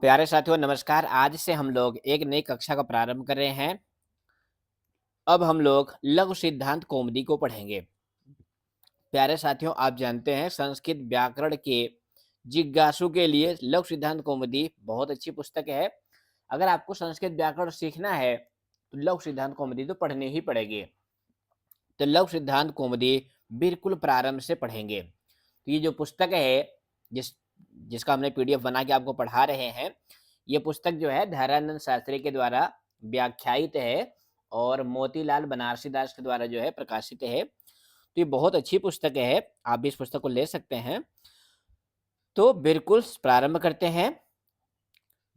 प्यारे साथियों नमस्कार। आज से हम लोग एक नई कक्षा का प्रारंभ कर रहे हैं। अब हम लोग लघु सिद्धांत कौमुदी को पढ़ेंगे। प्यारे साथियों, आप जानते हैं संस्कृत व्याकरण के जिज्ञासु के लिए लघु सिद्धांत कौमुदी बहुत अच्छी पुस्तक है। अगर आपको संस्कृत व्याकरण सीखना है तो लघु सिद्धांत कौमुदी तो पढ़नी ही पड़ेगी। तो लघु सिद्धांत कौमुदी बिल्कुल प्रारंभ से पढ़ेंगे। तो ये जो पुस्तक है जिस जिसका हमने पीडीएफ बना के आपको पढ़ा रहे हैं, ये पुस्तक जो है धैर्यानंद शास्त्री के द्वारा व्याख्यायित है और मोतीलाल बनारसी दास के द्वारा जो है प्रकाशित है। तो ये बहुत अच्छी पुस्तक है, आप भी इस पुस्तक को ले सकते हैं। तो बिल्कुल प्रारंभ करते हैं।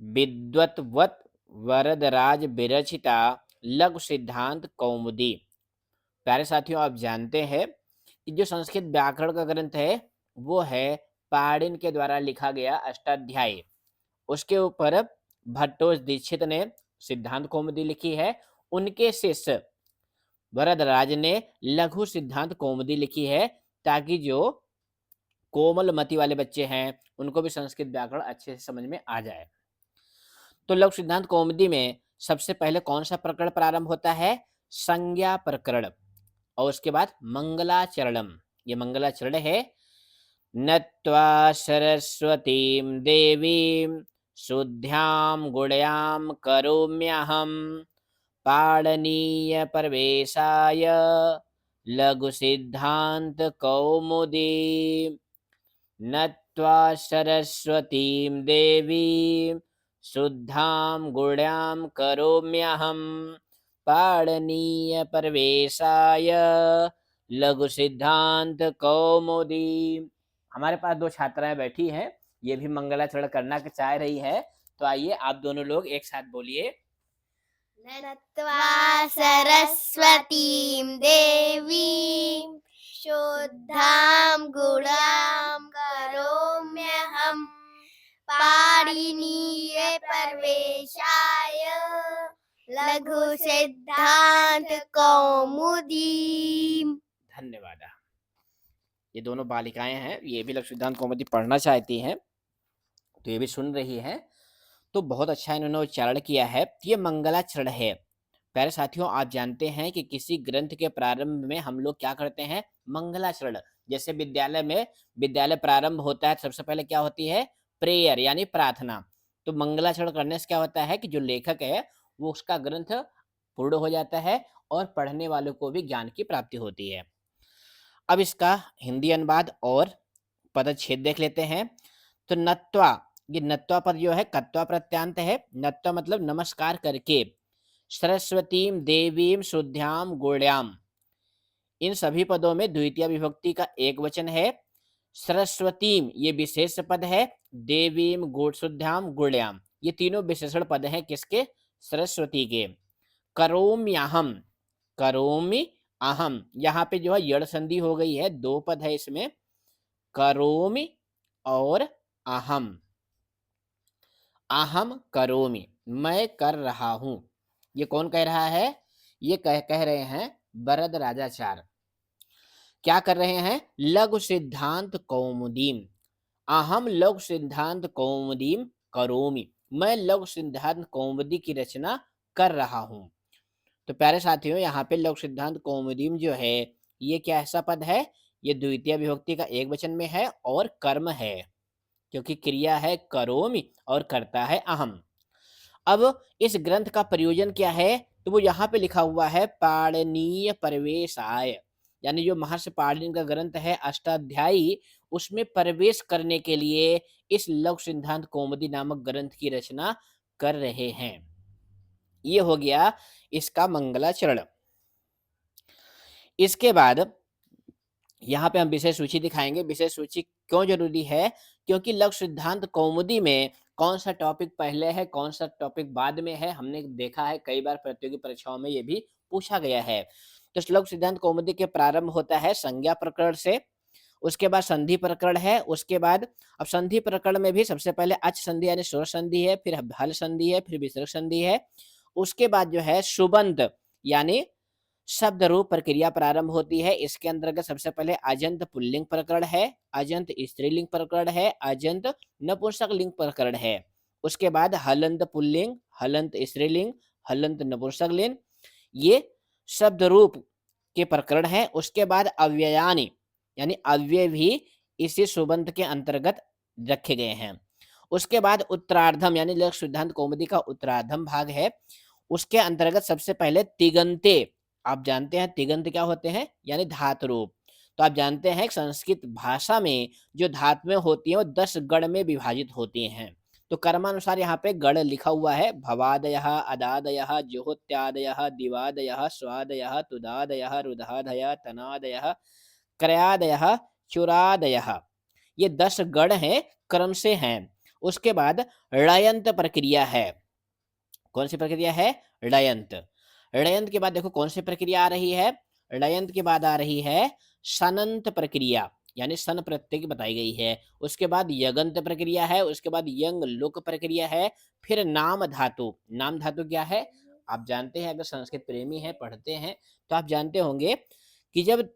विद्वत्वत वरदराज विरचिता लघु सिद्धांत कौमुदी। प्यारे साथियों, आप जानते हैं कि जो संस्कृत व्याकरण का ग्रंथ है वो है पाणिनि के द्वारा लिखा गया अष्टाध्यायी। उसके ऊपर भट्टोस दीक्षित ने सिद्धांत कौमुदी लिखी है। उनके शिष्य वरदराज ने लघु सिद्धांत कौमुदी लिखी है, ताकि जो कोमल मति वाले बच्चे हैं उनको भी संस्कृत व्याकरण अच्छे से समझ में आ जाए। तो लघु सिद्धांत कौमुदी में सबसे पहले कौन सा प्रकरण प्रारंभ होता है? संज्ञा प्रकरण। और उसके बाद मंगलाचरणम। ये मंगलाचरण है। नत्वा सरस्वतीं देवीं शुद्ध्यां गुणयां करोम्यहं पाणिनीय परवेशाय लघु सिद्धांत कौमुदी। नत्वा सरस्वतीं देवीं शुद्धां गुण्यां करोम्यहं पाणिनीय परवेशाय लघु सिद्धांत कौमुदी। हमारे पास दो छात्राएं बैठी हैं, ये भी मंगलाचरण करना चाह रही है। तो आइए आप दोनों लोग एक साथ बोलिए। नत्वा सरस्वतीं देवीं शुद्धां गुणां करोम्यहं पाणिनीय परवेशाय लघु सिद्धांत कौमुदी। धन्यवाद। ये दोनों बालिकाएं हैं, ये भी लघु सिद्धांत कौमुदी पढ़ना चाहती हैं, तो ये भी सुन रही हैं। तो बहुत अच्छा इन्होंने उच्चारण किया है। ये मंगलाचरण है। प्यारे साथियों, आप जानते हैं कि किसी ग्रंथ के प्रारंभ में हम लोग क्या करते हैं? मंगलाचरण। जैसे विद्यालय में विद्यालय प्रारंभ होता है, सबसे पहले क्या होती है? प्रेयर यानी प्रार्थना। तो मंगलाचरण करने से क्या होता है कि जो लेखक है वो उसका ग्रंथ पूर्ण हो जाता है और पढ़ने वालों को भी ज्ञान की प्राप्ति होती है। अब इसका हिंदी अनुवाद और पदच्छेद देख लेते हैं। तो नत्वा, ये नत्वा पद जो है कत्वा प्रत्यांत है। नत्वा मतलब नमस्कार करके। सरस्वतीम देवीम शुद्ध्याम गुण्याम, इन सभी पदों में द्वितीय विभक्ति का एक वचन है। सरस्वतीम ये विशेष पद है। देवीम गुण शुद्ध्याम गुण्याम, ये तीनों विशेषण पद हैं किसके? सरस्वती के। करोम्यहम, करोमि अहम, यहाँ पे जो है यड़ संधि हो गई है, दो पद है इसमें, करोमि और अहम। अहम करोमि, मैं कर रहा हूं। ये कौन कह रहा है? ये कह रहे हैं वरद राजाचार्य। क्या कर रहे हैं? लघु सिद्धांत कौमुदीम। अहम लघु सिद्धांत कौमुदीम करोमि, मैं लघु सिद्धांत कौमुदी की रचना कर रहा हूं। तो प्यारे साथियों, यहाँ पे लघु सिद्धांत कौमुदीम जो है ये क्या ऐसा पद है? ये द्वितीय विभक्ति का एक वचन में है और कर्म है, क्योंकि क्रिया है करोमि और करता है अहम। अब इस ग्रंथ का प्रयोजन क्या है? तो वो यहाँ पे लिखा हुआ है पाणिनीय परवेशाय, यानी जो महर्षि पाणिनि का ग्रंथ है अष्टाध्यायी, उसमें प्रवेश करने के लिए इस लघु सिद्धांत कौमुदी नामक ग्रंथ की रचना कर रहे हैं। ये हो गया इसका मंगलाचरण। इसके बाद यहाँ पे हम विषय सूची दिखाएंगे। विषय सूची क्यों जरूरी है? क्योंकि लघु सिद्धांत कौमुदी में कौन सा टॉपिक पहले है, कौन सा टॉपिक बाद में है, हमने देखा है कई बार प्रतियोगी परीक्षाओं में ये भी पूछा गया है। तो लघु सिद्धांत कौमुदी के प्रारंभ होता है संज्ञा प्रकरण से, उसके बाद संधि प्रकरण है, उसके बाद अब संधि प्रकरण में भी सबसे पहले अच संधि यानी स्वर संधि है, फिर हल संधि है, फिर विसर्ग संधि है। उसके बाद जो है सुबंत यानी शब्द रूप प्रक्रिया प्रारंभ होती है। इसके अंतर्गत सबसे पहले अजंत पुल्लिंग प्रकरण है, अजंत स्त्रीलिंग प्रकरण है, अजंत नपुंसक लिंग प्रकरण है। उसके बाद हलंत पुल्लिंग, हलंत स्त्रीलिंग, हलंत नपुंसकलिंग, ये शब्द रूप के प्रकरण हैं। उसके बाद अव्ययानि यानी अव्यय भी इसी सुबंत के अंतर्गत रखे गए हैं। उसके बाद उत्तरार्धम यानी लक्ष्य सिद्धांत कौमुदी का उत्तरार्धम भाग है, उसके अंतर्गत सबसे पहले तिगंते। आप जानते हैं तिगंत क्या होते हैं, यानी धातु रूप। तो आप जानते हैं कि संस्कृत भाषा में जो धातुएं होती हैं वो 10 गण में विभाजित होती हैं। तो कर्मानुसार यहाँ पे गण लिखा हुआ है, भवादयः, अदादयः, जुहोत्यादयः, दिवादयः, स्वादयः, तुदादयः, रुधादयः, तनादयः, क्रयादयः, चुरादयः। ये 10 गण हैं, क्रम से हैं। उसके बाद ळयंत प्रक्रिया है। कौन सी प्रक्रिया है? ळयंत। ळयंत के बाद देखो कौन सी प्रक्रिया आ रही है? ळयंत के बाद आ रही है सनंत प्रक्रिया, यानी सन प्रत्यय की बताई गई है। उसके बाद यगंत प्रक्रिया है, उसके बाद यंग लुक प्रक्रिया है, फिर नाम धातु। नाम धातु क्या है? आप जानते हैं, अगर संस्कृत प्रेमी हैं, पढ़ते हैं, तो आप जानते होंगे कि जब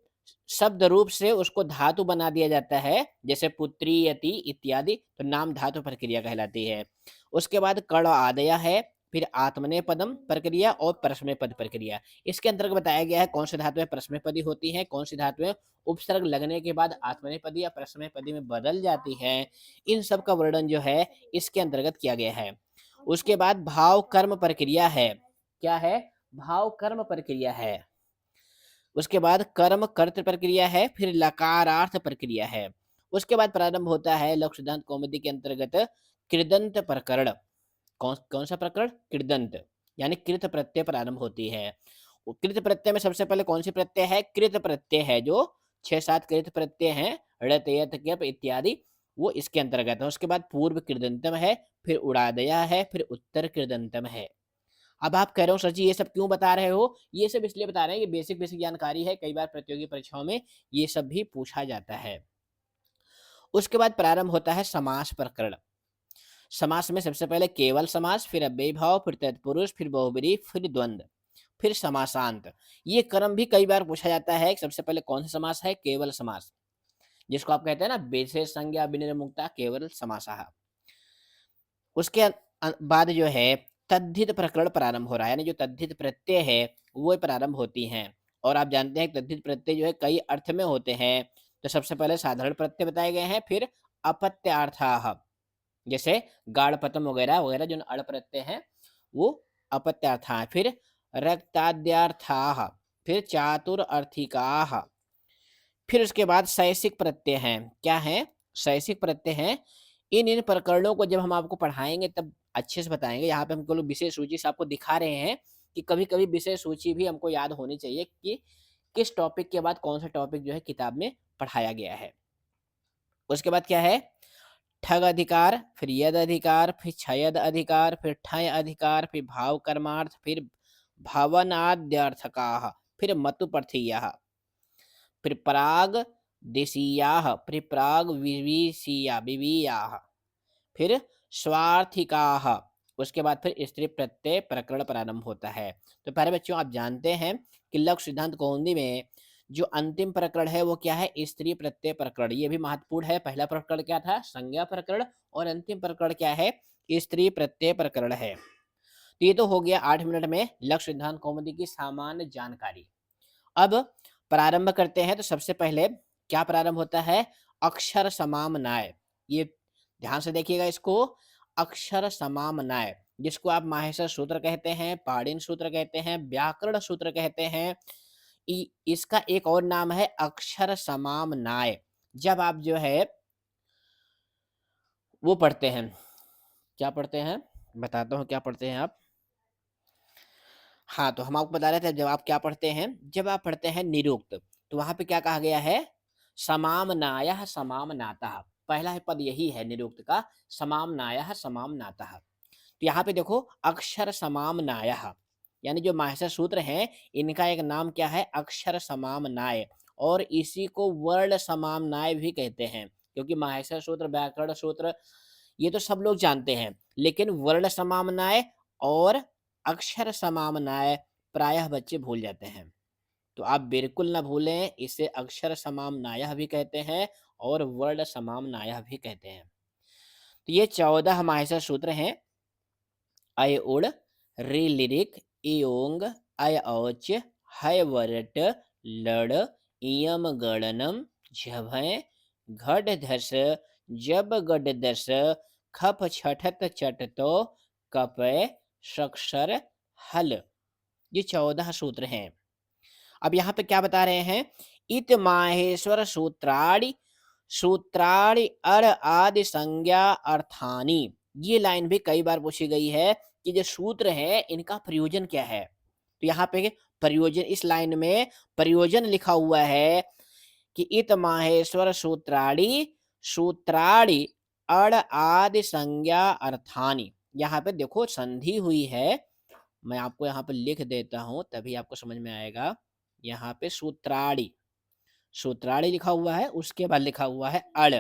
शब्द रूप से उसको धातु बना दिया जाता है, जैसे पुत्री, यति इत्यादि, तो नाम धातु प्रक्रिया कहलाती है। उसके बाद कण आदय है, फिर आत्मनेपदम प्रक्रिया और परस्मैपद प्रक्रिया। इसके अंतर्गत बताया गया है कौन सी धातुएं परस्मैपदी होती हैं, कौन सी धातुएं उपसर्ग लगने के बाद आत्मनेपदी या परस्मैपदी में बदल जाती हैं। इन सब का वर्णन जो है इसके अंतर्गत किया गया है। उसके बाद भाव कर्म प्रक्रिया है। क्या है? भाव कर्म प्रक्रिया है। उसके बाद कर्म कर्त प्रक्रिया है, फिर लकारार्थ प्रक्रिया है। उसके बाद प्रारंभ होता है लघु सिद्धांत कौमुदी के अंतर्गत कृदंत प्रकरण। कौन कौन सा प्रकरण? कृदंत, यानी कृत प्रत्यय प्रारंभ होती है। कृत प्रत्यय में सबसे पहले कौन सी प्रत्यय है? कृत प्रत्यय है, जो 6-7 कृत प्रत्यय हैं, ड़त यत क्यप इत्यादि, वो इसके अंतर्गत है। उसके बाद पूर्व कृदंतम है, फिर उड़ादया है, फिर उत्तर कृदंतम है। अब आप कह रहे हो सर जी ये सब क्यों बता रहे हो? ये सब इसलिए बता रहे हैं, ये बेसिक बेसिक जानकारी है, कई बार प्रतियोगी परीक्षाओं में ये सब भी पूछा जाता है। उसके बाद प्रारंभ होता है समास प्रकरण। समास में सबसे पहले केवल समास, फिर अव्ययी भाव, फिर तत्पुरुष, फिर बहुब्रीहि, फिर द्वंद्व, फिर समासांत। ये क्रम भी कई बार पूछा जाता है। सबसे पहले कौन सा समास है? केवल समास, जिसको आप कहते हैं ना विशेष संज्ञा विनिर्मुक्ता केवल समासः। उसके बाद जो है तद्धित प्रकरण प्रारंभ हो रहा है, यानी जो तद्धित प्रत्यय है वो प्रारंभ होती हैं। और आप जानते हैं तद्धित प्रत्यय जो है कई अर्थ में होते हैं। तो सबसे पहले साधारण प्रत्यय बताए गए हैं, फिर अपत्यार्थाः, जैसे गाढ़पतम वगैरह वगैरह जो अड़ प्रत्यय हैं वो अपत्यार्थाः हैं। फिर रक्ताद्यार्थाः, फिर चातुरर्थिकाः, फिर उसके बाद शैसिक प्रत्यय हैं। क्या है? शैसिक प्रत्यय हैं। इन प्रकरणों को जब हम आपको पढ़ाएंगे तब अच्छे से बताएंगे। यहाँ पे हम केवल विषय सूची से आपको दिखा रहे हैं कि कभी कभी विषय सूची भी हमको याद होनी चाहिए कि किस टॉपिक के बाद कौन सा टॉपिक जो है किताब में पढ़ाया गया है। उसके बाद क्या है? ठग अधिकार, फिर यद अधिकार, फिर छयद अधिकार, फिर ठय अधिकार, फिर भाव कर्मार्थ, फिर भावनाद्यर्थकाः, फिर मतुपर्थीयाः, फिर पराग देशीयाः, फिर प्राग विवीयाः, फिर स्वार्थिकाः। उसके बाद फिर स्त्री प्रत्यय प्रकरण प्रारंभ होता है। तो प्यारे बच्चों आप जानते हैं कि लघु सिद्धांत कौमुदी में जो अंतिम प्रकरण है वो क्या है? स्त्री प्रत्यय प्रकरण। ये भी महत्वपूर्ण है। पहला प्रकरण क्या था? संज्ञा प्रकरण। और अंतिम प्रकरण क्या है? स्त्री प्रत्यय प्रकरण है। तो ये तो हो गया 8 मिनट में लघु सिद्धांत कौमुदी की सामान्य जानकारी। अब प्रारंभ करते हैं। तो सबसे पहले क्या प्रारंभ होता है? अक्षर समामनाय। ये ध्यान से देखिएगा इसको, अक्षर समामनाय, जिसको आप माहेश्वर सूत्र कहते हैं, पाणिनि सूत्र कहते हैं, व्याकरण सूत्र कहते हैं। इसका एक और नाम है अक्षर समामनाय। जब आप जो है वो पढ़ते हैं, क्या पढ़ते हैं बताता हूँ, क्या पढ़ते हैं आप। हाँ, तो हम आपको बता रहे थे जब आप क्या पढ़ते हैं, जब आप पढ़ते हैं निरुक्त, तो वहां पे क्या कहा गया है? समामनायः समामनातः। पहला पद यही है निरुक्त का, समामनायः समामनातः। तो यहाँ पे देखो अक्षर समामनायः, यानी जो माहेश्वर सूत्र हैं इनका एक नाम क्या है? अक्षर समामनाय। और इसी को वर्ण समामनाय भी कहते हैं, क्योंकि माहेश्वर सूत्र, व्याकरण सूत्र ये तो सब लोग जानते हैं, लेकिन वर्ण समामनाय और अक्षर समामनाय प्रायः बच्चे भूल जाते हैं। तो आप बिल्कुल ना भूलें, इसे अक्षर समामनायः भी कहते हैं और वर्ण समामनायः भी कहते हैं। तो ये 14 माहेश्वर सूत्र हैं। अय उड़, रि लिरिक, इयोंग, अय औच, हय वरट, लड़, इयम गणनम, झभय, घड धस, जब गड दस, खप छठत चटतो, कपय, शक्षर, हल। ये 14 सूत्र हैं। अब यहाँ पे क्या बता रहे हैं? इत माहेश्वर सूत्राणि, सूत्राणि अड़ आदि संज्ञा अर्थानी। ये लाइन भी कई बार पूछी गई है कि जो सूत्र है इनका प्रयोजन क्या है। तो यहाँ पे प्रयोजन, इस लाइन में प्रयोजन लिखा हुआ है कि इत माहेश्वर सूत्राणि, सूत्राणि अड़ आदि संज्ञा अर्थानी। यहाँ पे देखो संधि हुई है, मैं आपको यहाँ पे लिख देता हूं तभी आपको समझ में आएगा। यहाँ पे सूत्राणि, सूत्राणि लिखा हुआ है, उसके बाद लिखा हुआ है अड़,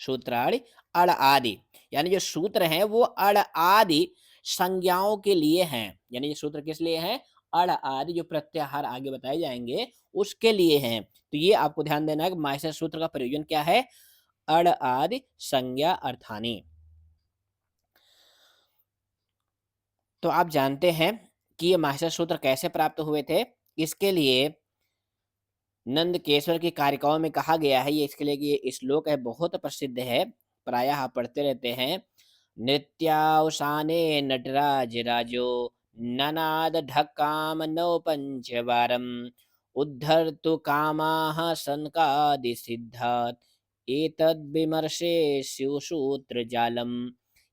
सूत्राणि अड़ आदि। यानी जो सूत्र हैं वो अड़ आदि संज्ञाओं के लिए हैं। यानी ये सूत्र किस लिए हैं? अड़ आदि जो प्रत्याहार आगे बताए जाएंगे उसके लिए हैं। तो ये आपको ध्यान देना है कि माहेश्वर सूत्र का प्रयोजन क्या है? अड़ आदि संज्ञा अर्थानी। तो आप जानते हैं कि ये माहेश्वर सूत्र कैसे प्राप्त हुए थे। इसके लिए नंदकेश्वर की कारिकाओं में कहा गया है, ये इसके लिए कि ये श्लोक है, बहुत प्रसिद्ध है, प्रायः आप पढ़ते रहते हैं। नृत्यावसाने नटराज राजो, ननाद ढक्काम नौ पंचवारम, उद्धर्तु कामाः सनकादि सिद्धात्, एतद् विमर्शे शिवसूत्र जालम।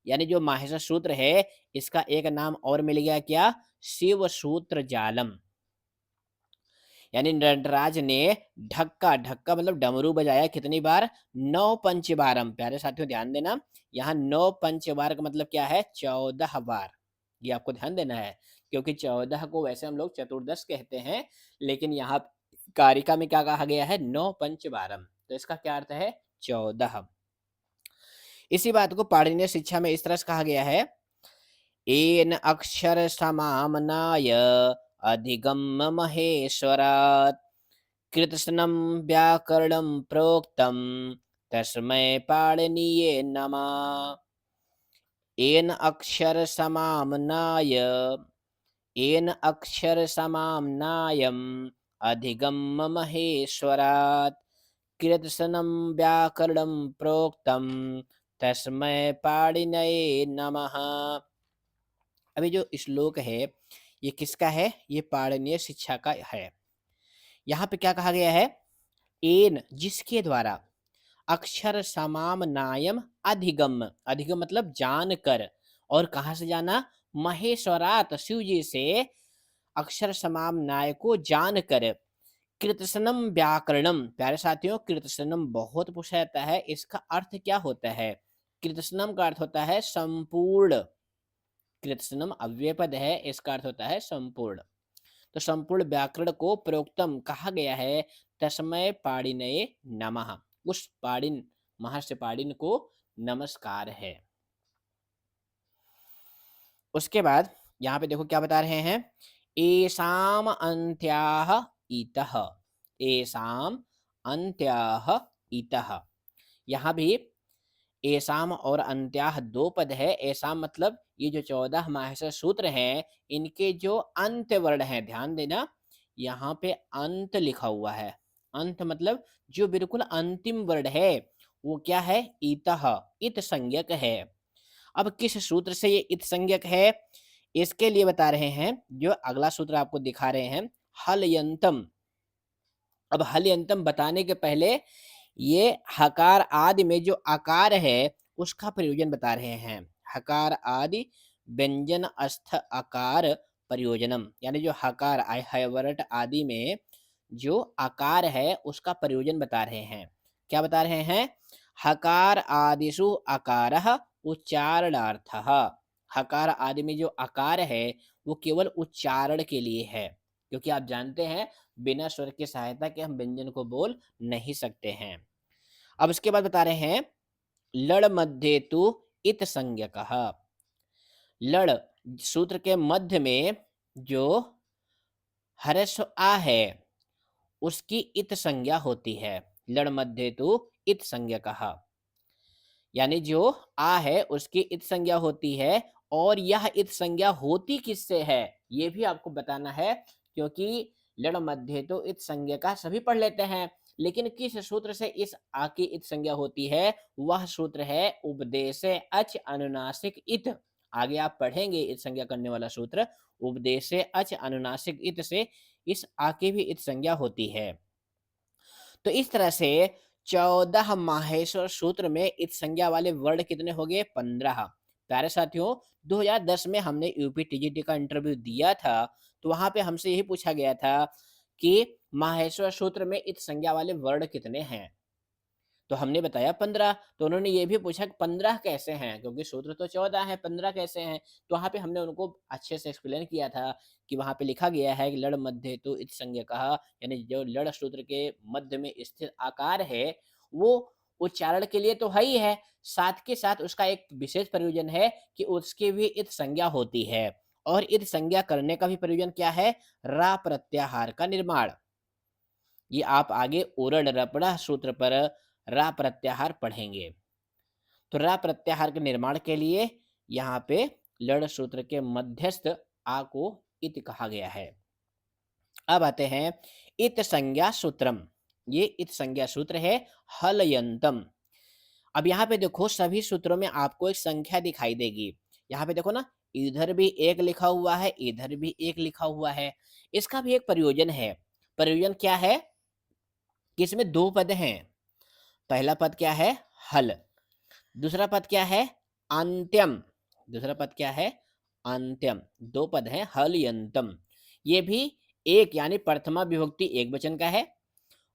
यानी जो माहेश्वर सूत्र है इसका एक नाम और मिल गया, क्या? शिव सूत्र जालम। यानी नटराज ने ढक्का, ढक्का मतलब डमरू बजाया कितनी बार? 9 पंचबारम। प्यारे साथियों ध्यान देना, यहाँ 9 पंचबार का मतलब क्या है? 14 बार। ये आपको ध्यान देना है, क्योंकि 14 को वैसे हम लोग चतुर्दश कहते हैं, लेकिन यहाँ कारिका में क्या कहा गया है? 9 पंचबारम। तो इसका क्या अर्थ है? 14। इसी बात को पाणिनीय शिक्षा में इस तरह से कहा गया है, एन अक्षर समामनाय अधिगम महेश्वरात्, कृत्स्नं व्याकरणं प्रोक्तं तस्मै पाणिनीये नमः। एन अक्षर समामनाय, एन अक्षर समाम्नायम् अधिगम महेश्वरात्, कृत्स्नं व्याकरणं प्रोक्तं तस्मै पाणिनये नमः। अभी जो श्लोक है ये किसका है? ये पाणिनीय शिक्षा का है। यहाँ पे क्या कहा गया है? एन, जिसके द्वारा, अक्षर समाम नायम अधिगम, अधिगम मतलब जानकर, और कहाँ से जाना? महेश्वरात, शिव जी से अक्षर समाम नाय को जानकर, कृत्स्नम व्याकरणम। प्यारे साथियों, कृत्स्नम बहुत पूछा जाता है, इसका अर्थ क्या होता है? कृत्स्नम का अर्थ होता है संपूर्ण, कृत्स्नम अव्यय पद है, इसका अर्थ होता है संपूर्ण। तो संपूर्ण व्याकरण को प्रोक्तम कहा गया है, तस्मय पाणिनये नमः। उस पाणिन, महर्षि पाणिन को नमस्कार है। उसके बाद यहाँ पे देखो क्या बता रहे हैं, एसाम अंत्याह इतः, एसाम अंत्याह इतः। यहाँ भी एसाम और अंत्याह दो पद है। एसाम मतलब ये जो 14 माहेश्वर सूत्र हैं इनके जो अंत वर्ण है, ध्यान देना यहाँ पे अंत लिखा हुआ है। अंत मतलब जो बिल्कुल अंतिम वर्ण है वो क्या है? इतः, इत संज्ञक है। अब किस सूत्र से ये इत संज्ञक है इसके लिए बता रहे हैं, जो अगला सूत्र आपको दिखा रहे हैं, हलयंतम। अब हलयंतम बताने के पहले ये हकार आदि में जो आकार है उसका प्रयोजन बता रहे हैं। हकार आदि व्यंजन अस्थ आकार प्रयोजनम, यानी जो हकार हयवरट आदि में जो आकार है उसका प्रयोजन बता रहे हैं। क्या बता रहे हैं? हकार आदिषु आकारः उच्चारणार्थः। हकार आदि में जो आकार है वो केवल उच्चारण के लिए है, क्योंकि आप जानते हैं बिना स्वर की सहायता के हम व्यंजन को बोल नहीं सकते हैं। अब इसके बाद बता रहे हैं, लड़ मध्य तु इत संज्ञकः। लड़ सूत्र के मध्य में जो हर्ष आ है उसकी इत संज्ञा होती है। लड़ मध्य तु इत संज्ञकः। यानी जो आ है उसकी इत संज्ञा होती है और यह इत संज्ञा होती किससे है ये भी आपको बताना है, क्योंकि लड़ मध्य तो इत संज्ञा का सभी पढ़ लेते हैं, लेकिन किस सूत्र से इस आ की इत संज्ञा होती है, वह सूत्र है उपदेश अच अनुनासिक इत। आगे आप पढ़ेंगे इत संज्ञा करने वाला सूत्र, उपदेश अच अनुनासिक इत से इस आ की भी इत संज्ञा होती है। तो इस तरह से 14 माहेश्वर सूत्र में इत संज्ञा वाले वर्ड कितने हो गए? 15। प्यारे साथियों, 2010 में हमने यूपी टीजीटी का इंटरव्यू दिया था, तो वहां पे हमसे यही पूछा गया था कि माहेश्वर सूत्र में इत संज्ञा वाले वर्ड कितने हैं? तो हमने बताया 15। तो उन्होंने ये भी पूछा कि 15 कैसे हैं, क्योंकि सूत्र तो 14 है, 15 कैसे हैं? तो वहाँ पे हमने उनको अच्छे से एक्सप्लेन किया था कि वहाँ पे लिखा गया है कि लड़ मध्य तो इत संज्ञा कहा, यानी जो लड़ सूत्र के मध्य में स्थित आकार है वो उच्चारण के लिए तो है ही है, साथ के साथ उसका एक विशेष प्रयोजन है कि उसकी भी इत संज्ञा होती है। और इत संज्ञा करने का भी प्रयोजन क्या है? रा प्रत्याहार का निर्माण। ये आप आगे ओरड रपड़ा सूत्र पर रा प्रत्याहार पढ़ेंगे। तो रा प्रत्याहार के निर्माण के लिए यहाँ पे लड़ सूत्र के मध्यस्थ आ को इत कहा गया है। अब आते हैं इत संज्ञा सूत्रम। ये इत संज्ञा सूत्र है हलयंतम। अब यहाँ पे देखो सभी सूत्रों में आपको एक संख्या दिखाई देगी। यहाँ पे देखो ना, इधर भी एक लिखा हुआ है, इधर भी एक लिखा हुआ है। इसका भी एक प्रयोजन है। प्रयोजन क्या है कि इसमें दो पद हैं। पहला पद क्या है? हल। दूसरा पद क्या है? अंत्यम। दूसरा पद क्या है? अंत्यम। दो पद हैं हल यंतम। ये भी एक यानी प्रथमा विभक्ति एक वचन का है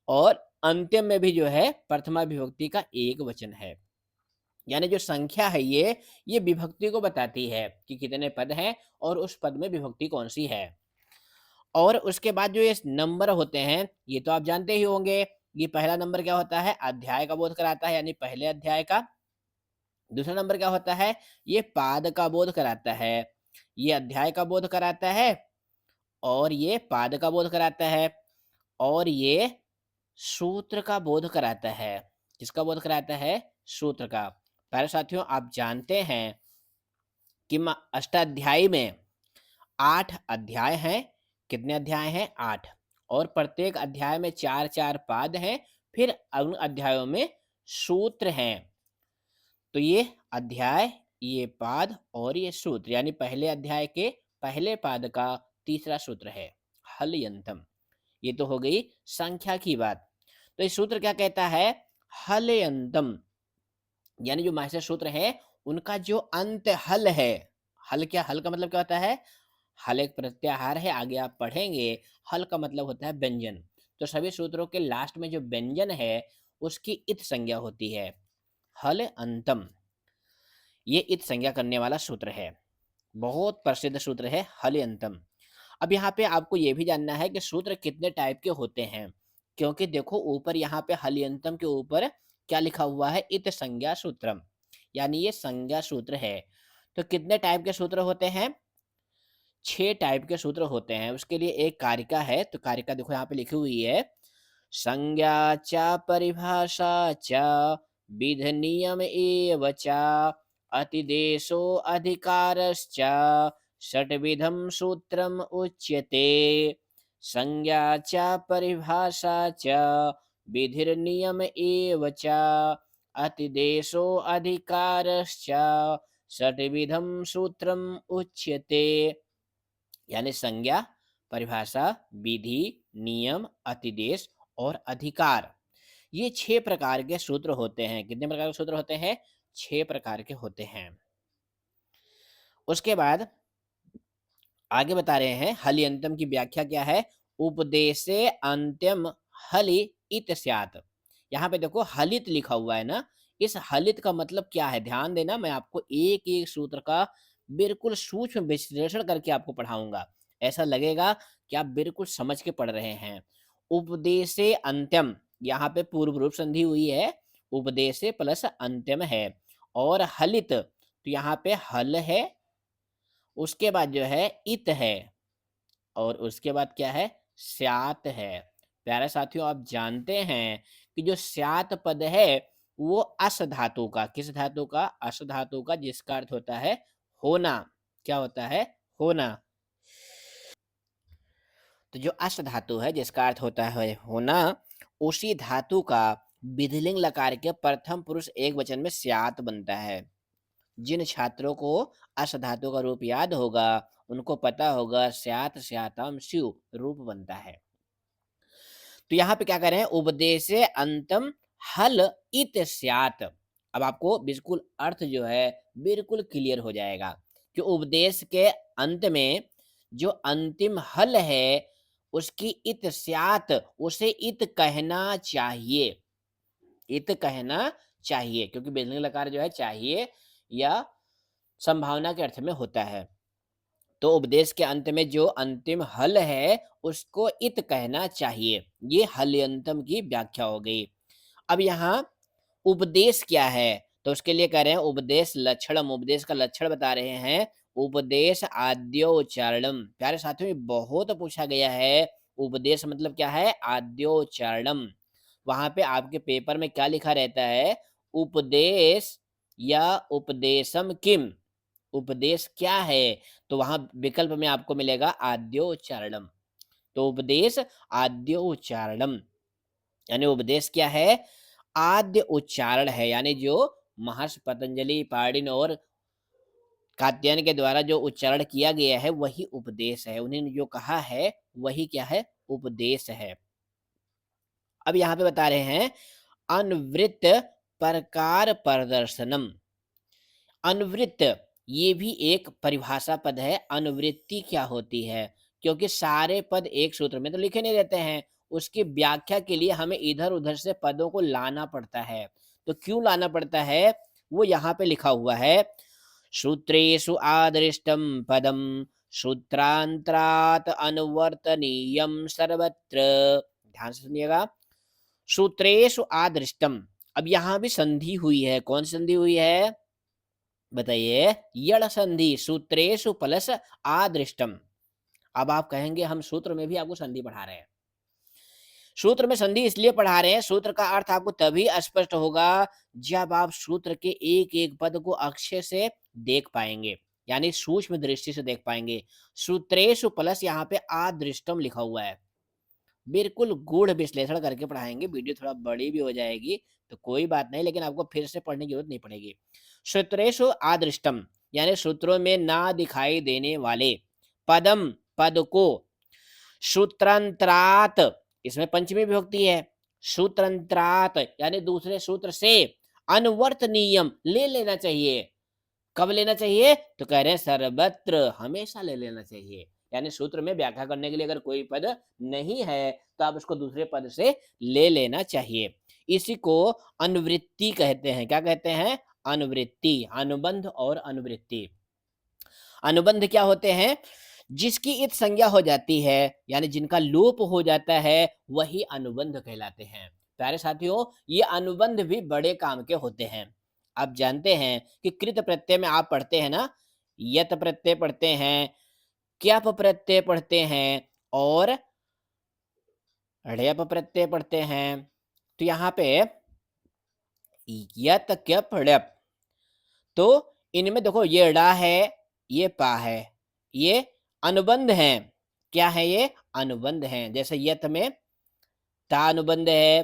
और अंत्यम में भी जो है प्रथमा विभक्ति का एक वचन है। यानी जो संख्या है ये विभक्ति को बताती है कि कितने पद हैं और उस पद में विभक्ति कौन सी है। और उसके बाद जो ये नंबर होते हैं ये तो आप जानते ही होंगे। ये पहला नंबर क्या होता है? अध्याय का बोध कराता है, यानी पहले अध्याय का। दूसरा नंबर क्या होता है? ये पाद का बोध कराता है। ये अध्याय का बोध कराता है और ये पाद का बोध कराता है और ये सूत्र का बोध कराता है। किसका बोध कराता है? सूत्र का। प्यारे साथियों, आप जानते हैं कि अष्टाध्यायी में 8 अध्याय हैं। कितने अध्याय हैं? 8। और प्रत्येक अध्याय में 4-4 पाद हैं, फिर उन अध्यायों में सूत्र हैं। तो ये अध्याय, ये पाद और ये सूत्र, यानी पहले अध्याय के पहले पाद का तीसरा सूत्र है हलयंतम। ये तो हो गई संख्या की बात। तो ये सूत्र क्या कहता है? हलयंतम, यानी जो मास्टर सूत्र है उनका जो अंत हल है। हल क्या? हल का मतलब क्या होता है? हल एक प्रत्याहार है, आगे आप पढ़ेंगे। हल का मतलब होता है व्यंजन। तो सभी सूत्रों के लास्ट में जो व्यंजन है उसकी इत संज्ञा होती है हल अंतम। ये इत संज्ञा करने वाला सूत्र है, बहुत प्रसिद्ध सूत्र है हलयंतम। अब यहाँ पे आपको ये भी जानना है कि सूत्र कितने टाइप के होते हैं, क्योंकि देखो ऊपर यहाँ पे हलयंतम के ऊपर क्या लिखा हुआ है? इत संज्ञा सूत्रम, यानी ये संज्ञा सूत्र है। तो कितने टाइप के सूत्र होते हैं? 6 टाइप के सूत्र होते हैं। उसके लिए एक कारिका है, तो कारिका देखो यहाँ पे लिखी हुई है। संज्ञा च परिभाषा च विध नियम एव च अतिदेशो अधिकारश्च षट्विधं सूत्रम उच्यते। संज्ञा च परिभाषा च विधिर्नियम एव च अतिदेशो अधिकारश्च षट्विधं सूत्रम उच्यते। यानी संज्ञा, परिभाषा, विधि, नियम, अतिदेश और अधिकार, ये 6 प्रकार के सूत्र होते हैं। कितने प्रकार के सूत्र होते हैं? 6 प्रकार के होते हैं। उसके बाद आगे बता रहे हैं हलियंतम की व्याख्या क्या है? उपदेशे अंत्यम हलि इत स्यात्। यहाँ पे देखो हलित लिखा हुआ है ना, इस हलित का मतलब क्या है? ध्यान देना, मैं आपको एक एक सूत्र का बिल्कुल सूक्ष्म विश्लेषण करके आपको पढ़ाऊंगा। ऐसा लगेगा कि आप बिल्कुल समझ के पढ़ रहे हैं। उपदेशे अंत्यम, यहाँ पे पूर्व रूप संधि हुई है, उपदेशे प्लस अंत्यम है। और हलित, तो यहाँ पे हल है, उसके बाद जो है इत है और उसके बाद क्या है? स्यात है। प्यारे साथियों, आप जानते हैं कि जो स्यात पद है वो अस धातु का, किस धातु का? अस धातु का, जिसका अर्थ होता है होना। क्या होता है? होना। तो जो अस धातु है जिसका अर्थ होता है होना, उसी धातु का विधिलिंग लकार के प्रथम पुरुष एक वचन में स्यात बनता है। जिन छात्रों को अस धातु का रूप याद होगा उनको पता होगा स्यात स्यातम स्यु रूप बनता है। तो यहाँ पे क्या कर रहे हैं? उपदेशे अंतम हल इत स्यात। अब आपको बिल्कुल अर्थ जो है बिल्कुल क्लियर हो जाएगा कि उपदेश के अंत में जो अंतिम हल है उसकी इत स्यात, उसे इत कहना चाहिए। इत कहना चाहिए क्योंकि बेलने लकार जो है चाहिए या संभावना के अर्थ में होता है। तो उपदेश के अंत में जो अंतिम हल है उसको इत कहना चाहिए। ये हल्यंतम की व्याख्या हो गई। अब यहाँ उपदेश क्या है? तो उसके लिए कह रहे हैं उपदेश लक्षणम। उपदेश का लक्षण बता रहे हैं उपदेश आद्योच्चारणम। प्यारे साथियों, ये बहुत पूछा गया है। उपदेश मतलब क्या है? आद्योच्चारणम। वहां पे आपके पेपर में क्या लिखा रहता है? उपदेश या उपदेशम किम, उपदेश क्या है? तो वहां विकल्प में आपको मिलेगा आद्योच्चारणम। तो उपदेश आद्योच्चारणम यानी उपदेश क्या है? आद्य उच्चारण है, यानी जो महर्षि पतंजलि, पाणिनि और कात्यायन के द्वारा जो उच्चारण किया गया है वही उपदेश है। उन्होंने जो कहा है वही क्या है? उपदेश है। अब यहाँ पे बता रहे हैं अनुवृत्त प्रकार प्रदर्शनम। अनुवृत्त ये भी एक परिभाषा पद है। अनुवृत्ति क्या होती है? क्योंकि सारे पद एक सूत्र में तो लिखे नहीं रहते हैं, उसकी व्याख्या के लिए हमें इधर उधर से पदों को लाना पड़ता है। तो क्यों लाना पड़ता है वो यहाँ पे लिखा हुआ है। सूत्रेषु आदृष्टम पदम सूत्रांतरात अनुवर्तनीयम सर्वत्र। ध्यान से सुनिएगा। सूत्रेषु आदृष्टम, अब यहाँ भी संधि हुई है। कौन सी संधि हुई है? बताइए। यण संधि। सूत्रेषु प्लस आदृष्टम। अब आप कहेंगे हम सूत्र में भी आपको संधि पढ़ा रहे हैं। सूत्र में संधि इसलिए पढ़ा रहे हैं, सूत्र का अर्थ आपको तभी स्पष्ट होगा जब आप सूत्र के एक एक पद को अक्षर से देख पाएंगे, यानी सूक्ष्म दृष्टि से देख पाएंगे। सूत्रेषु प्लस यहाँ पे आदृष्टम लिखा हुआ है। बिल्कुल गूढ़ विश्लेषण करके पढ़ाएंगे। वीडियो थोड़ा बड़ी भी हो जाएगी तो कोई बात नहीं, लेकिन आपको फिर से पढ़ने की जरूरत नहीं पड़ेगी। सूत्रेषु आदृष्टम यानी सूत्रों में ना दिखाई देने वाले पदम पद को सूत्रांतरात, इसमें पंचमी विभक्ति है। सूत्रांतरात यानी दूसरे सूत्र से अनुवर्तनीयम ले लेना चाहिए। कब लेना चाहिए? तो कह रहे हैं सर्वत्र, हमेशा ले लेना चाहिए। यानी सूत्र में व्याख्या करने के लिए अगर कोई पद नहीं है तो आप उसको दूसरे पद से ले लेना चाहिए। इसी को अनुवृत्ति कहते हैं। क्या कहते हैं? अनुवृत्ति। अनुबंध और अनुवृत्ति। अनुबंध क्या होते हैं? जिसकी इत संज्ञा हो जाती है, यानी जिनका लोप हो जाता है, वही अनुबंध कहलाते हैं। प्यारे साथियों, ये अनुबंध भी बड़े काम के होते हैं। आप जानते हैं कि कृत प्रत्यय में आप पढ़ते हैं ना, यत प्रत्यय पढ़ते हैं, क्यप प्रत्यय पढ़ते हैं और ढेप प्रत्यय पढ़ते हैं। तो यहाँ पे यत क्यप ढेप, तो इनमें देखो ये ड़ा है, ये पा है, ये अनुबंध है। क्या है ये? अनुबंध है। जैसे यत में ता अनुबंध है,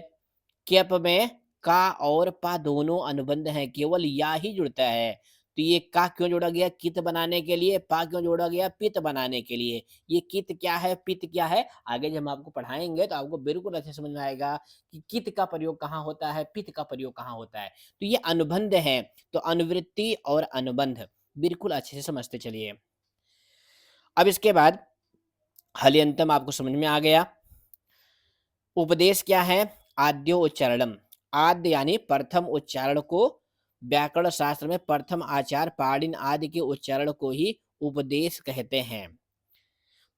क्यप में का और पा दोनों अनुबंध हैं, केवल या ही जुड़ता है। तो ये का क्यों जोड़ा गया? कित बनाने के लिए। पा क्यों जोड़ा गया? पित बनाने के लिए। ये कित क्या है, पित क्या है, आगे जब हम आपको पढ़ाएंगे तो आपको बिल्कुल अच्छे समझ में आएगा कि कित का प्रयोग कहाँ होता है, पित का प्रयोग कहाँ होता है। तो ये अनुबंध है। तो अनुवृत्ति और अनुबंध बिल्कुल अच्छे से समझते चलिए। अब इसके बाद हल्यंतम आपको समझ में आ गया। उपदेश क्या है? आद्यो उच्चारणम। आद्य यानी प्रथम उच्चारण को व्याकरण शास्त्र में प्रथम आचार पाणिनि आदि के उच्चारण को ही उपदेश कहते हैं।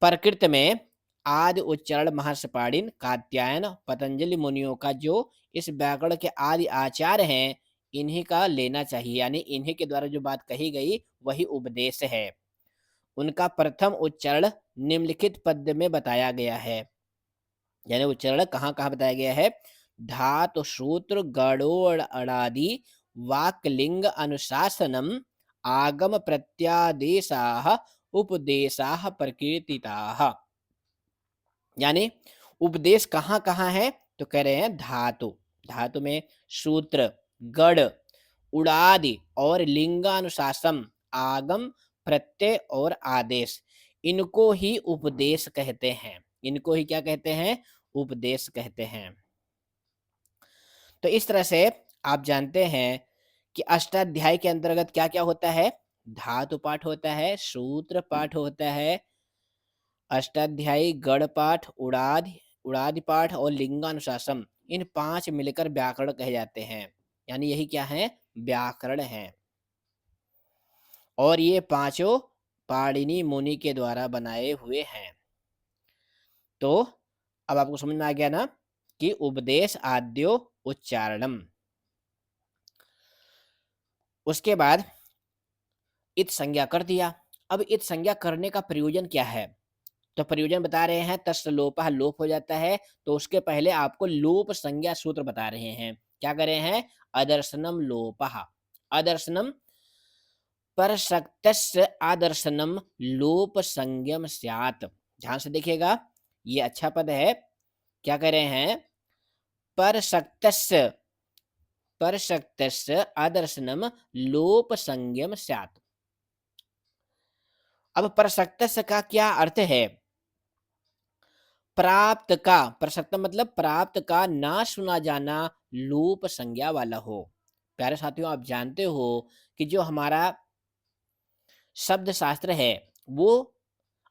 प्रकृति में आदि उच्चारण महर्षि पाणिनि, कात्यायन, पतंजलि मुनियों का जो इस व्याकरण के आदि आचार हैं, इन्हीं का लेना चाहिए, यानी इन्हीं के द्वारा जो बात कही गई वही उपदेश है। उनका प्रथम उच्चारण निम्नलिखित पद में बताया गया है। यानी उच्चारण कहाँ कहाँ बताया गया है? धातु सूत्र गणोड़ अणादि वाक्लिंग अनुशासनम आगम प्रत्यादेशाः उपदेशाः प्रकीर्तिताः। यानी उपदेश कहाँ कहाँ है, तो कह रहे हैं धातु, धातु में सूत्र, गढ़, उड़ादि और लिंगानुशासन, आगम, प्रत्यय और आदेश, इनको ही उपदेश कहते हैं। इनको ही क्या कहते हैं, उपदेश कहते हैं। तो इस तरह से आप जानते हैं कि अष्टाध्यायी के अंतर्गत क्या क्या होता है, धातु पाठ होता है, सूत्र पाठ होता है, अष्टाध्यायी, गढ़ पाठ, उड़ादि पाठ और लिंगानुशासन, इन 5 मिलकर व्याकरण कहे जाते हैं। यानी यही क्या है, व्याकरण है। और ये पांचों पाणिनि मुनि के द्वारा बनाए हुए हैं। तो अब आपको समझ में आ गया ना कि उपदेश आद्यो उच्चारणम। उसके बाद इत संज्ञा कर दिया। अब इत संज्ञा करने का प्रयोजन क्या है, तो प्रयोजन बता रहे हैं तस् लोपः, लोप हो जाता है, तो उसके पहले आपको लोप संज्ञा सूत्र बता रहे हैं। क्या कर रहे हैं, अदर्शनम लोपः, अदर्शनम परसक्तस्य आदर्शनम लोप संज्ञम स्यात्। ध्यान से देखिएगा, ये अच्छा पद है। क्या कह रहे हैं, परसक्तस्य, परसक्तस्य आदर्शनम लोप संज्ञम स्यात्। अब परसक्तस्य का क्या अर्थ है, प्राप्त का, प्रसक्त मतलब प्राप्त का ना सुना जाना लोप संज्ञा वाला हो। प्यारे साथियों, आप जानते हो कि जो हमारा शब्द शास्त्र है वो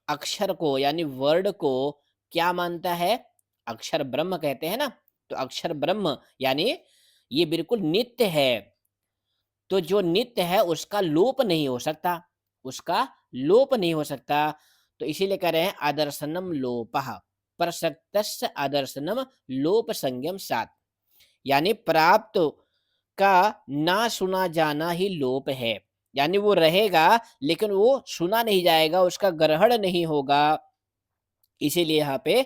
अक्षर को यानी वर्ड को क्या मानता है, अक्षर ब्रह्म कहते हैं ना। तो अक्षर ब्रह्म यानी ये बिल्कुल नित्य है, तो जो नित्य है उसका लोप नहीं हो सकता, उसका लोप नहीं हो सकता। तो इसीलिए कह रहे हैं आदर्शनम लोपः, प्रसक्तस्य आदर्शनम लोप संज्ञम सात। यानी प्राप्त का ना सुना जाना ही लोप है। यानी वो रहेगा लेकिन वो सुना नहीं जाएगा, उसका ग्रहण नहीं होगा, इसीलिए यहाँ पे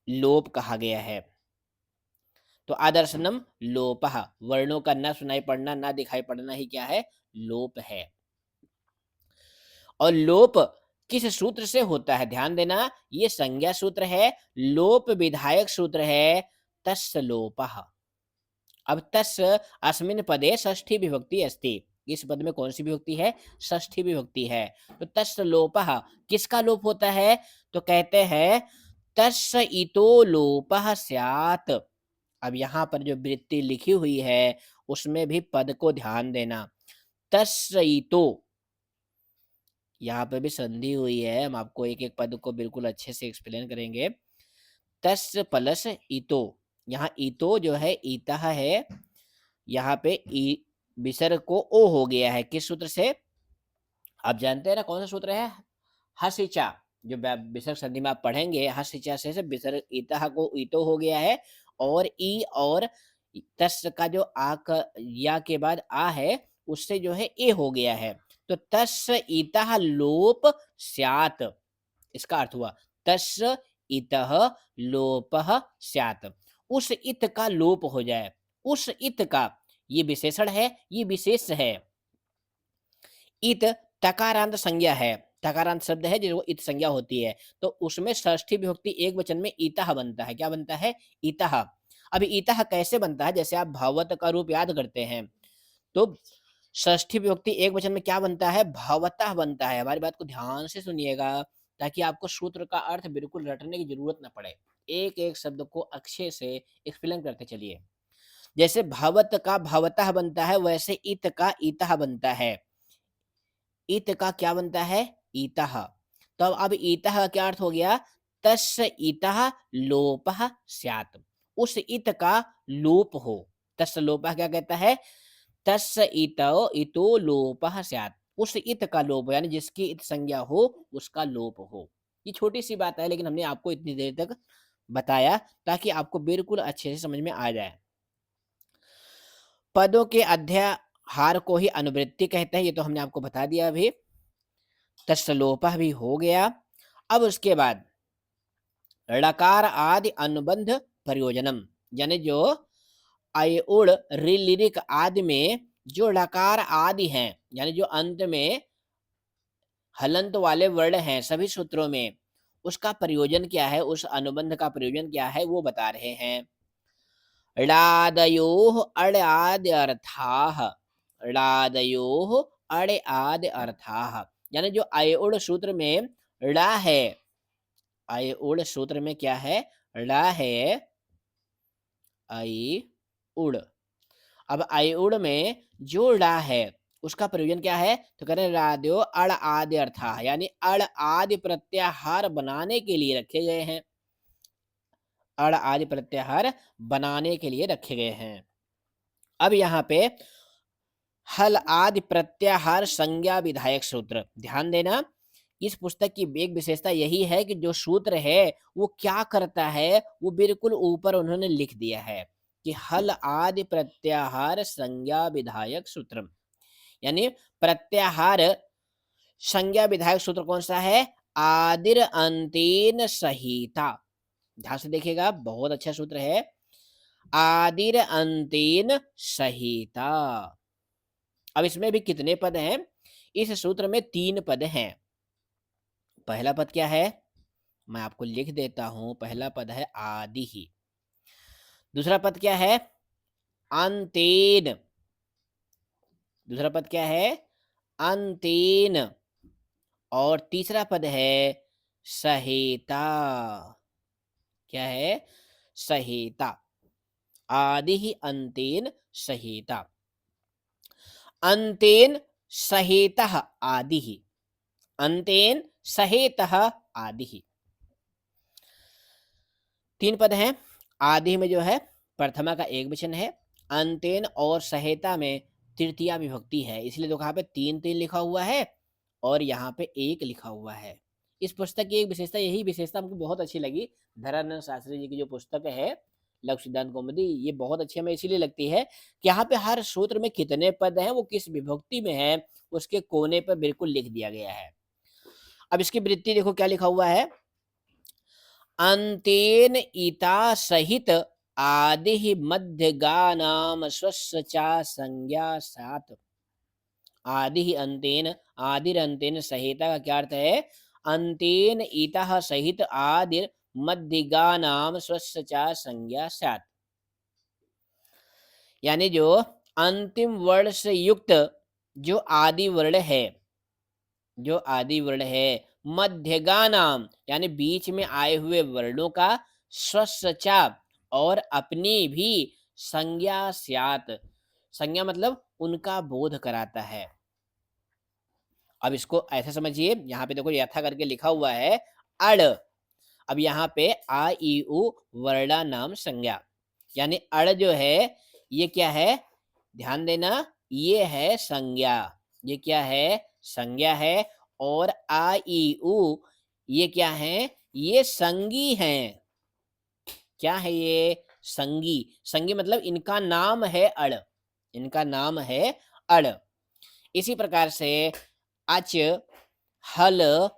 लोप कहा गया है। तो आदर्शनम लोपः, वर्णों का ना सुनाई पड़ना, ना दिखाई पड़ना ही क्या है, लोप है। और लोप किस सूत्र से होता है, ध्यान देना, ये संज्ञा सूत्र है, लोप विधायक सूत्र है, तस्य लोपः। अब तस्य अस्मिन् पदे षष्ठी विभक्ति अस्ति, इस पद में कौन सी विभक्ति है, षष्ठी विभक्ति है। तो तस्य लोपः किसका लोप होता है, तो कहते हैं तस्य इतो लोपः स्यात्। अब यहाँ पर जो वृत्ति लिखी हुई है उसमें भी पद को ध्यान देना, तस्य इतो, यहाँ पे भी संधि हुई है, हम आपको एक एक पद को बिल्कुल अच्छे से एक्सप्लेन करेंगे। तस्य प्लस इतो, यहाँ इतो जो है ईतः है, यहाँ पे ई विसर्ग को ओ हो गया है, किस सूत्र से, आप जानते हैं ना कौन सा सूत्र है, हसिचा। जो विसर्ग संधि में आप पढ़ेंगे हसिचा से विसर्ग ईतः को ईतो हो गया है, और ई और तस् का जो आ का या के बाद आ है उससे जो है ए हो गया है। तो तस् ईतः लोप स्यात्, इसका अर्थ हुआ तस् इतः लोपः स्यात्, उस इत का लोप हो जाए, उस इत का, ये विशेषण है, ये विशेष है। इत तकारांत संज्ञा है, तकारांत शब्द है जो इत संज्ञा होती है, तो उसमें षष्ठी विभक्ति एक वचन में ईतः बनता है। क्या बनता है, ईतः। अभी ईतः कैसे बनता है, जैसे आप भावत का रूप याद करते हैं, तो षष्ठी विभक्ति एक वचन में क्या बनता है, भवतः बनता है। हमारी बात को ध्यान से सुनिएगा ताकि आपको सूत्र का अर्थ बिल्कुल रटने की जरूरत ना पड़े, एक एक शब्द को अच्छे से एक्सप्लेन करते चलिए। जैसे भवत का भवतः बनता है, वैसे इत का ईतः बनता है। इत का क्या बनता है, ईतः। तो अब ईतः का क्या अर्थ हो गया, तस्य ईतः लोपः स्यात्, उस इत का लोप हो। तस्य लोपः क्या कहता है, तस्य इतो इतो लोपः स्यात्, उस इत का लोप, यानी जिसकी इत संज्ञा हो उसका लोप हो। ये छोटी सी बात है लेकिन हमने आपको इतनी देर तक बताया ताकि आपको बिल्कुल अच्छे से समझ में आ जाए। पदों के अध्याहार को ही अनुवृत्ति कहते हैं, ये तो हमने आपको बता दिया अभी। तस्य लोपः भी हो गया। अब उसके बाद ऋकार आदि अनुबंध प्रयोजनम, यानी जो अय उड़ ऋ लिरिक आदि में जो लकार आदि हैं, यानी जो अंत में हलंत वाले वर्ण हैं सभी सूत्रों में, उसका प्रयोजन क्या है, उस अनुबंध का प्रयोजन क्या है, वो बता रहे हैं। ळादयोः अण् आदि अर्थाः, ळादयोः अण् आदि अर्थाः, यानी जो अय उड़ सूत्र में ड़ा है, अय उड़ सूत्र में क्या है, ड़ा है, अय उड़। अब अय उड़ में जो ड़ा है उसका प्रयोजन क्या है, तो कह रहे हैं राद्यो अड़ आदि अर्थाः, यानी अड़ आदि प्रत्याहार बनाने के लिए रखे गए हैं, अड़ आदि प्रत्याहार बनाने के लिए रखे गए हैं। अब यहाँ पे हल आदि प्रत्याहार संज्ञा विधायक सूत्र, ध्यान देना, इस पुस्तक की एक विशेषता यही है कि जो सूत्र है वो क्या करता है, वो बिल्कुल ऊपर उन्होंने लिख दिया है कि हल आदि प्रत्याहार संज्ञा विधायक सूत्र, यानी प्रत्याहार संज्ञा विधायक सूत्र कौन सा है, आदिर अंतेन सहिता। ध्यान से देखिएगा, बहुत अच्छा सूत्र है, आदिर अंतेन सहिता। अब इसमें भी कितने पद हैं, इस सूत्र में 3 पद हैं। पहला पद क्या है, मैं आपको लिख देता हूं, पहला पद है आदि ही। दूसरा पद क्या है, अंतेन। दूसरा पद क्या है, अंतेन। और तीसरा पद है सहेता। क्या है, सहेता। आदि ही अंतेन सहेता, अंतेन सहेतः आदि ही, अंतेन सहेतः आदि ही। 3 पद हैं। आदि में जो है प्रथमा का एक वचन है, अंतेन और सहेता में तृतीया विभक्ति है, इसलिए देखो यहाँ पे 3 लिखा हुआ है और यहाँ पे 1 लिखा हुआ है। इस पुस्तक की एक विशेषता, यही विशेषता हमको बहुत अच्छी लगी, धरानंद शास्त्री जी की जो पुस्तक है लघु सिद्धांत कौमुदी, ये बहुत अच्छी हमें इसीलिए लगती है कि यहाँ पे हर सूत्र में कितने पद हैं, वो किस विभक्ति में है, उसके कोने पर बिल्कुल लिख दिया गया है। अब इसकी वृत्ति देखो क्या लिखा हुआ है, अंतेन इता सहित आदि मध्य गानाम स्वस्य चा संज्ञा सात। आदि ही अंतेन, आदिर अंतेन सहिता का क्या अर्थ है, अंतेन इतः सहित आदिर मध्यगा नाम स्वस्य चा संज्ञा सात, यानी जो अंतिम वर्ण से युक्त जो आदि वर्ण है, जो आदि वर्ण है, मध्यगा नाम यानी बीच में आए हुए वर्णों का, स्वस्य चा और अपनी भी, संज्ञा स्यात, संज्ञा मतलब उनका बोध कराता है। अब इसको ऐसे समझिए, यहाँ पे देखो यथा करके लिखा हुआ है अड़। अब यहाँ पे आ ई उ वर्णा नाम संज्ञा, यानी अड़ जो है ये क्या है, ध्यान देना, ये है संज्ञा, ये क्या है, संज्ञा है। और आ ई उ ये क्या है, ये संगी हैं। क्या है ये, संगी। संगी मतलब इनका नाम है अड़, इनका नाम है अड़। इसी प्रकार से अच, हल,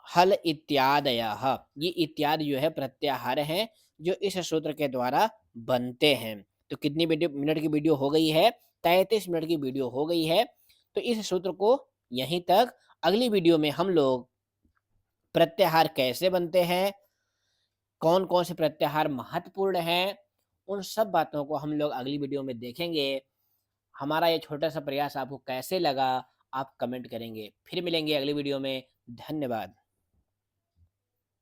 हल इत्यादयः, ये इत्यादि जो है प्रत्याहार हैं जो इस सूत्र के द्वारा बनते हैं। तो कितनी मिनट की वीडियो हो गई है, 33 मिनट की वीडियो हो गई है। तो इस सूत्र को यहीं तक, अगली वीडियो में हम लोग प्रत्याहार कैसे बनते हैं, कौन कौन से प्रत्याहार महत्वपूर्ण हैं, उन सब बातों को हम लोग अगली वीडियो में देखेंगे। हमारा ये छोटा सा प्रयास आपको कैसे लगा, आप कमेंट करेंगे। फिर मिलेंगे अगली वीडियो में। धन्यवाद।